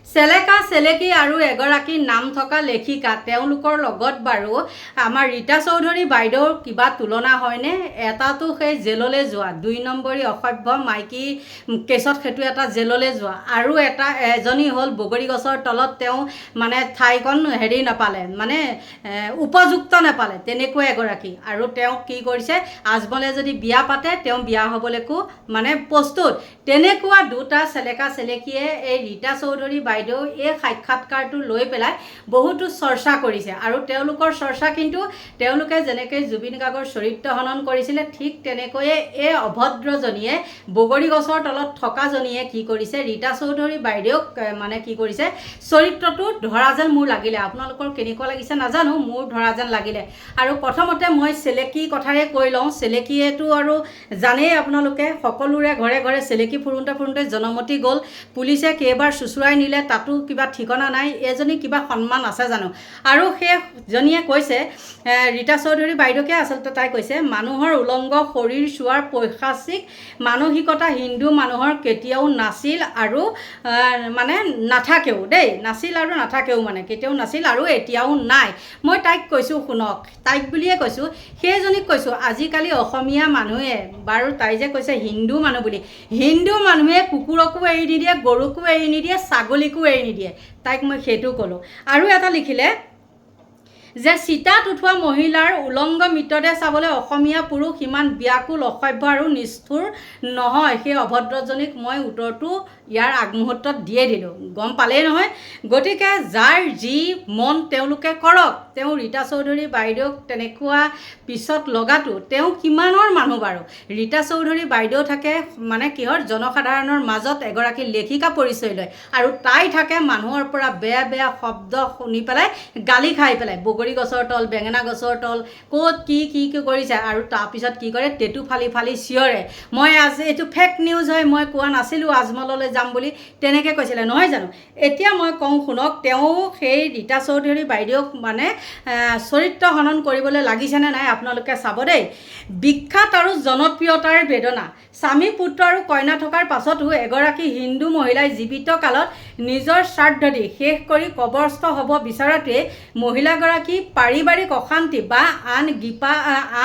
চেলেকা চেলেকি আৰু এগৰাকী নাম থকা লেখিকা তেওঁলোকৰ লগত বাৰু আমাৰ ৰীতা চৌধুৰী বাইদেউৰ কিবা তুলনা হয়নে? এটাতো সেই জেললৈ যোৱা 2 নম্বৰী অসভ্য মাইকী কেছত সেইটো এটা জেললৈ যোৱা আৰু এজনী হ'ল বগৰী গছৰ তলত তেওঁ মানে ঠাইখন নাপালে মানে উপযুক্ত নাপালে তেনেকুৱা এগৰাকী আৰু তেওঁ কি কৰিছে আজমলে যদি বিয়া পাতে তেওঁ বিয়া হ'বলৈকো মানে প্ৰস্তুত তেনেকুৱা দুটা চেলেকা চেলেকিয়ে এই ৰীতা চৌধুৰী বাইদেউ এই সাক্ষাৎকাৰটো লৈ পেলাই বহুতো চৰ্চা কৰিছে আৰু তেওঁলোকৰ চৰ্চা কিন্তু তেওঁলোকে যেনেকৈ জুবিন গাৰ্গৰ চৰিত্ৰ হনন কৰিছিলে ঠিক তেনেকৈয়ে এই অভদ্ৰজনীয়ে বগৰী গছৰ তলত থকাজনীয়ে কি কৰিছে ৰীতা চৌধুৰী বাইদেউক মানে কি কৰিছে চৰিত্ৰটো ধৰা যেন মোৰ লাগিলে আপোনালোকৰ কেনেকুৱা লাগিছে নাজানো মোৰ ধৰা যেন লাগিলে আৰু প্ৰথমতে মই চেলেকি কথাৰে কৈ লওঁ চেলেকিয়েতো আৰু জানেই আপোনালোকে সকলোৰে ঘৰে ঘৰে চেলেকি ফুৰোঁতে জনমতি গ'ল পুলিচে কেইবাৰ চুচুৰাই নিলে তাতো কিবা ঠিকনা নাই এজনী কিবা সন্মান আছে জানো আৰু সেইজনীয়ে কৈছে ৰীতা চৌধুৰী বাইদেউকে আচলতে তাই কৈছে মানুহৰ উলংগ শৰীৰ চোৱাৰ পৈশাচিক মানসিকতা হিন্দু মানুহৰ কেতিয়াও নাছিল আৰু মানে নাথাকেও দেই নাছিল আৰু নাথাকেও মানে কেতিয়াও নাছিল আৰু এতিয়াও নাই মই তাইক কৈছোঁ শুনক তাইক বুলিয়ে কৈছোঁ সেইজনীক কৈছোঁ আজিকালি অসমীয়া মানুহে বাৰু তাই যে কৈছে হিন্দু মানুহ বুলি হিন্দু মানুহে কুকুৰকো এৰি নিদিয়ে গৰুকো এৰি নিদিয়ে ছাগলীকো এৰি নিদিয়ে তাইক মই সেইটো ক'লোঁ আৰু এটা লিখিলে যে চিতাত উঠোৱা মহিলাৰ উলংগ মৃতদেহ চাবলৈ অসমীয়া পুৰুষ ইমান ব্যাকুল অসভ্য আৰু নিষ্ঠুৰ নহয় সেই অভদ্ৰজনীক মই উত্তৰটো ইয়াৰ আগমুহূৰ্তত দিয়ে দিলোঁ গম পালেই নহয় গতিকে যাৰ যি মন তেওঁলোকে কৰক তেওঁ ৰীতা চৌধুৰী বাইদেউক তেনেকুৱা পিছত লগাটো তেওঁ কিমানৰ মানুহ বাৰু ৰীতা চৌধুৰী বাইদেউ থাকে মানে কিহৰ জনসাধাৰণৰ মাজত এগৰাকী লেখিকা পৰিচয় লয় আৰু তাই থাকে মানুহৰ পৰা বেয়া বেয়া শব্দ শুনি পেলাই গালি খাই পেলাই বগৰী গছৰ তল বেঙেনা গছৰ তল ক'ত কি কৰিছে আৰু তাৰপিছত কি কৰে টেটু ফালি ফালি চিঞৰে মই আজি এইটো ফেক নিউজ হয় মই কোৱা নাছিলোঁ আজমললৈ যাম বুলি তেনেকৈ কৈছিলে নহয় জানো এতিয়া মই কওঁ শুনক তেওঁ সেই ৰীতা চৌধুৰী বাইদেউক মানে চৰিত্ৰ হনন কৰিবলৈ লাগিছেনে নাই আপোনালোকে চাব দেই বিখ্যাত আৰু জনপ্ৰিয়তাৰ বেদনা স্বামী পুত্ৰ আৰু কইনা থকাৰ পাছতো এগৰাকী হিন্দু মহিলাই জীৱিত কালত নিজৰ শ্ৰাদ্ধ দি শেষ কৰি কবৰস্থ হ'ব বিচৰাটোৱে মহিলাগৰাকী পাৰিবাৰিক অশান্তি বা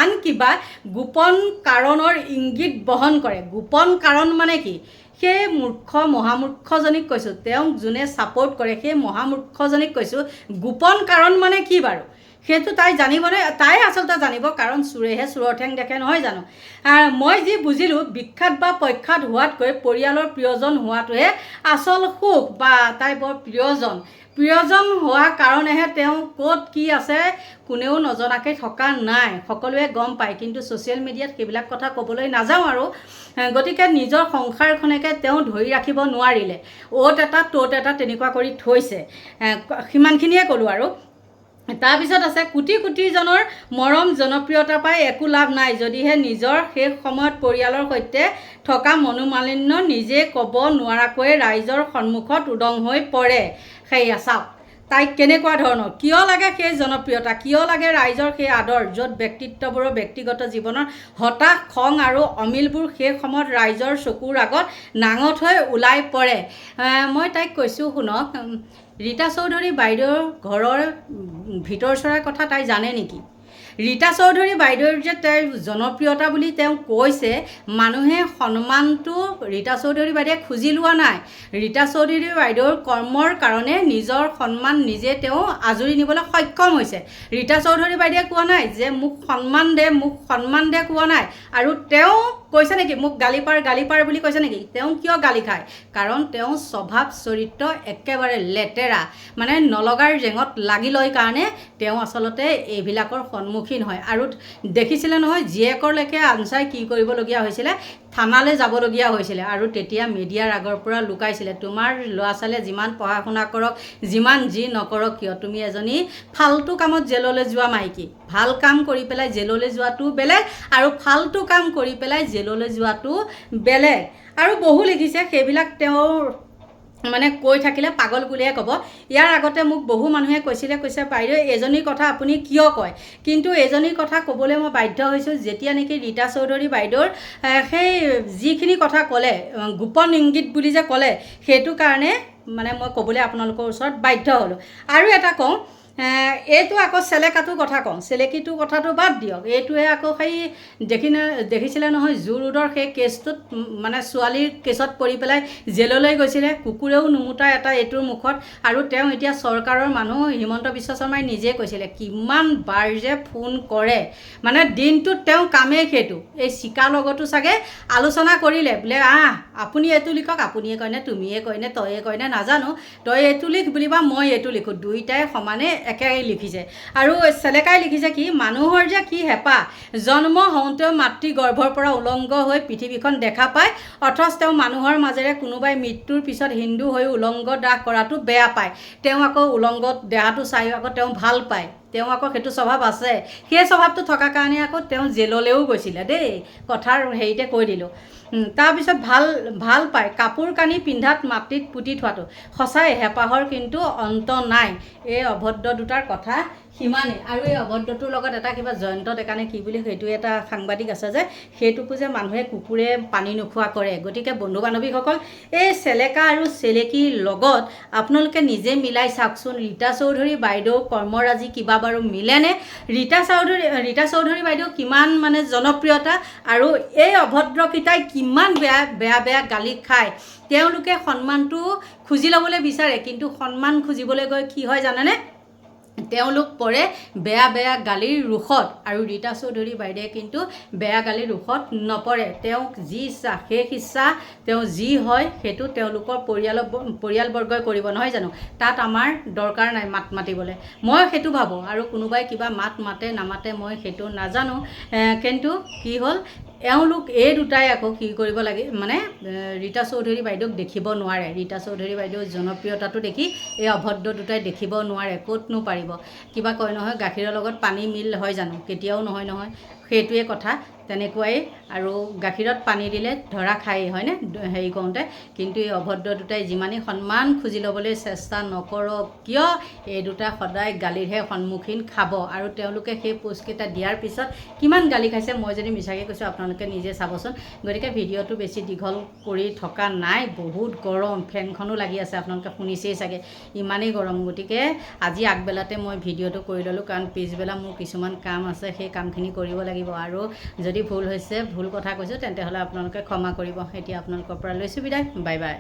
আন কিবা গোপন কাৰণৰ ইংগিত বহন কৰে গোপন কাৰণ মানে কি সেই মহামূৰ্খজনীক কৈছোঁ তেওঁক যোনে ছাপোৰ্ট কৰে সেই মহামূৰ্খজনীক কৈছোঁ গোপন কাৰণ মানে কি বাৰু সেইটো তাই জানিবনে তাই আচলতে জানিব কাৰণ চোৰেহে চোৰৰ ঠেং দেখে নহয় জানো মই যি বুজিলোঁ বিখ্যাত বা প্ৰখ্যাত হোৱাতকৈ পৰিয়ালৰ প্ৰিয়জন হোৱাটোহে আচল সুখ বা তাই বৰ প্ৰিয়জন হোৱা কাৰণেহে তেওঁ ক'ত কি আছে কোনেও নজনাকৈ থকা নাই সকলোৱে গম পায় কিন্তু ছ'চিয়েল মিডিয়াত সেইবিলাক কথা ক'বলৈ নাযাওঁ আৰু গতিকে নিজৰ সংসাৰখনকে তেওঁ ধৰি ৰাখিব নোৱাৰিলে অ'ত এটা ত'ত এটা তেনেকুৱা কৰি থৈছে সিমানখিনিয়ে ক'লোঁ আৰু তাৰপিছত আছে কোটিজনৰ মৰম জনপ্ৰিয়তা পাই একো লাভ নাই যদিহে নিজৰ শেষ সময়ত পৰিয়ালৰ সৈতে থকা মনোমালিন্য নিজে ক'ব নোৱাৰাকৈ ৰাইজৰ সন্মুখত উদং হৈ পৰে সেয়া চাওক তাইক কেনেকুৱা ধৰণৰ কিয় লাগে সেই জনপ্ৰিয়তা কিয় লাগে ৰাইজৰ সেই আদৰ য'ত ব্যক্তিত্ববোৰৰ ব্যক্তিগত জীৱনৰ হতাশ খং আৰু অমিলবোৰ সেই সময়ত ৰাইজৰ চকুৰ আগত নাঙঠ হৈ ওলাই পৰে মই তাইক কৈছোঁ শুনক ৰীতা চৌধুৰী বাইদেউৰ ঘৰৰ ভিতৰ চৰাৰ কথা তাই জানে নেকি ৰীতা চৌধুৰী বাইদেউৰ যে তাইৰ জনপ্ৰিয়তা বুলি তেওঁ কৈছে মানুহে সন্মানটো ৰীতা চৌধুৰী বাইদেৱে খুজি লোৱা নাই ৰীতা চৌধুৰী বাইদেউৰ কৰ্মৰ কাৰণে নিজৰ সন্মান নিজে তেওঁ আজৰি নিবলৈ সক্ষম হৈছে ৰীতা চৌধুৰী বাইদেৱে কোৱা নাই যে মোক সন্মান দে কোৱা নাই আৰু তেওঁ কৈছে নেকি মোক গালি পাৰ বুলি কৈছে নেকি তেওঁ কিয় গালি খায় কাৰণ তেওঁ স্বভাৱ চৰিত্ৰ একেবাৰে লেতেৰা মানে নলগাৰ জেঙত লাগি লয় কাৰণে তেওঁ আচলতে এইবিলাকৰ সন্মুখীন হয় আৰু দেখিছিলে নহয় জীয়েকৰলৈকে আনচাই কি কৰিবলগীয়া হৈছিলে থানালৈ যাবলগীয়া হৈছিলে আৰু তেতিয়া মিডিয়াৰ আগৰ পৰা লুকাইছিলে তোমাৰ ল'ৰা ছোৱালীয়ে যিমান পঢ়া শুনা কৰক যিমান যি নকৰক কিয় তুমি এজনী ফাল্টু কামত জেললৈ যোৱা মাইকী ভাল কাম কৰি পেলাই জেললৈ যোৱাটো বেলেগ আৰু ফাল্টু কাম কৰি পেলাই জেললৈ যোৱাটো বেলেগ আৰু বহু লিখিছে সেইবিলাক তেওঁৰ মানে কৈ থাকিলে পাগল বুলিয়ে ক'ব ইয়াৰ আগতে মোক বহু মানুহে কৈছে বাইদেউ এজনীৰ কথা আপুনি কিয় কয় কিন্তু এজনীৰ কথা ক'বলৈ মই বাধ্য হৈছোঁ যেতিয়া নেকি ৰীতা চৌধুৰী বাইদেউৰ সেই যিখিনি কথা ক'লে গোপন ইংগিত বুলি যে ক'লে সেইটো কাৰণে মানে মই ক'বলৈ আপোনালোকৰ ওচৰত বাধ্য হ'লোঁ। আৰু এটা কওঁ, এইটো আকৌ চেলেকাটোৰ কথা কওঁ, চেলেকিটোৰ কথাটো বাদ দিয়ক, এইটোৱে আকৌ সেই দেখিছিলে নহয় জু ৰোডৰ সেই কেছটোত, মানে ছোৱালীৰ কেছত পৰি পেলাই জেললৈ গৈছিলে, কুকুৰেও নুমুতা এটা এইটোৰ মুখত। আৰু তেওঁ এতিয়া চৰকাৰৰ মানুহ, হিমন্ত বিশ্ব শৰ্মাই নিজে কৈছিলে কিমান বাৰ যে ফোন কৰে, মানে দিনটোত তেওঁ কামেই সেইটো। এই চিকাৰ লগতো চাগে আলোচনা কৰিলে, বোলে আপুনি এইটো লিখক, আপুনিয়ে কয়নে তুমিয়ে কয়নে তয়ে কয়নে নাজানো, তই এইটো লিখ বুলিবা মই এইটো লিখোঁ, দুইটাই সমানে একেই লিখিছে। আৰু চেলেকাই লিখিছে কি, মানুহৰ যে কি হেঁপাহ, জন্ম হওঁতেও মাতৃ গৰ্ভৰ পৰা উলংগ হৈ পৃথিৱীখন দেখা পায়, অথচ তেওঁ মানুহৰ মাজেৰে কোনোবাই মৃত্যুৰ পিছত হিন্দু হৈ উলংগ দাহ কৰাটো বেয়া পায়। তেওঁ আকৌ উলংগ দেহাটো চাই আকৌ তেওঁ ভাল পায়, তেওঁ আকৌ সেইটো স্বভাৱ আছে। সেই স্বভাৱটো থকাৰ কাৰণে আকৌ তেওঁ জেললৈও গৈছিলে দেই, কথাৰ হেৰিতে কৈ দিলোঁ। তাৰপিছত ভাল পায় কাপোৰ কানি পিন্ধাত মাটিত পুতি থোৱাটো, সঁচাই হেঁপাহৰ কিন্তু অন্ত নাই। এই অভদ্ৰ দুটাৰ কথা সিমানেই। আৰু এই অভদ্ৰটোৰ লগত এটা কিবা জয়ন্ত ডেকানে কি বুলি সেইটো এটা সাংবাদিক আছে যে, সেইটোকো যে মানুহে কুকুৰে পানী নোখোৱা কৰে। গতিকে বন্ধু বান্ধৱীসকল, এই চেলেকা আৰু চেলেকীৰ লগত আপোনালোকে নিজে মিলাই চাওকচোন, ৰীতা চৌধুৰী বাইদেউ কৰ্মৰাজি কিবা বাৰু মিলেনে? ৰীতা চৌধুৰী বাইদেউ কিমান মানে জনপ্ৰিয়তা, আৰু এই অভদ্ৰকেইটাই কিমান বেয়া গালি খায়। তেওঁলোকে সন্মানটো খুজি ল'বলৈ বিচাৰে, কিন্তু সন্মান খুজিবলৈ গৈ কি হয় জানেনে? তেওঁলোক পৰে বেয়া গালিৰ ৰোষত। আৰু ৰীতা চৌধুৰী বাইদেৱে কিন্তু বেয়া গালিৰ ৰোষত নপৰে। তেওঁক যি ইচ্ছা শেষ ইচ্ছা, তেওঁ যি হয় সেইটো তেওঁলোকৰ পৰিয়ালবৰ্গই কৰিব, নহয় জানো? তাত আমাৰ দৰকাৰ নাই মাত মাতিবলৈ, মই সেইটো ভাবোঁ। আৰু কোনোবাই কিবা মাত মাতে নামাতে মই সেইটো নাজানো, কিন্তু কি হ'ল, এওঁলোক এই দুটাই আকৌ কি কৰিব লাগে, মানে ৰীতা চৌধুৰী বাইদেউক দেখিব নোৱাৰে। ৰীতা চৌধুৰী বাইদেউৰ জনপ্ৰিয়তাটো দেখি এই অভদ্ৰ দুটাই দেখিব নোৱাৰে, ক'তনো পাৰিব। কিবা কয় নহয়, গাখীৰৰ লগত পানী মিল হয় জানো? কেতিয়াও নহয়, সেইটোৱে কথা। তেনেকুৱাই, আৰু গাখীৰত পানী দিলে ধৰা খায়েই, হয়নে হেৰি কৰোঁতে। কিন্তু এই অভদ্ৰ দুটাই যিমানেই সন্মান খুজি ল'বলৈ চেষ্টা নকৰক কিয়, এই দুটা সদায় গালিৰহে সন্মুখীন খাব। আৰু তেওঁলোকে সেই পোষ্টকেইটা দিয়াৰ পিছত কিমান গালি খাইছে, মই যদি মিছাকৈ কৈছোঁ আপোনালোকে নিজে চাবচোন। গতিকে ভিডিঅ'টো বেছি দীঘল কৰি থকা নাই, বহুত গৰম, ফেনখনো লাগি আছে, আপোনালোকে শুনিছেই চাগে, ইমানেই গৰম। গতিকে আজি আগবেলাতে মই ভিডিঅ'টো কৰি ল'লোঁ, কাৰণ পিছবেলা মোৰ কিছুমান কাম আছে, সেই কামখিনি কৰিব লাগিব। আৰু যদি ভুল হৈছে, ভুল কথা কৈছোঁ, তেন্তে হ'লে আপোনালোকে ক্ষমা কৰিব। এতিয়া আপোনালোকৰ পৰা লৈছোঁ বিদায়, বাই বাই।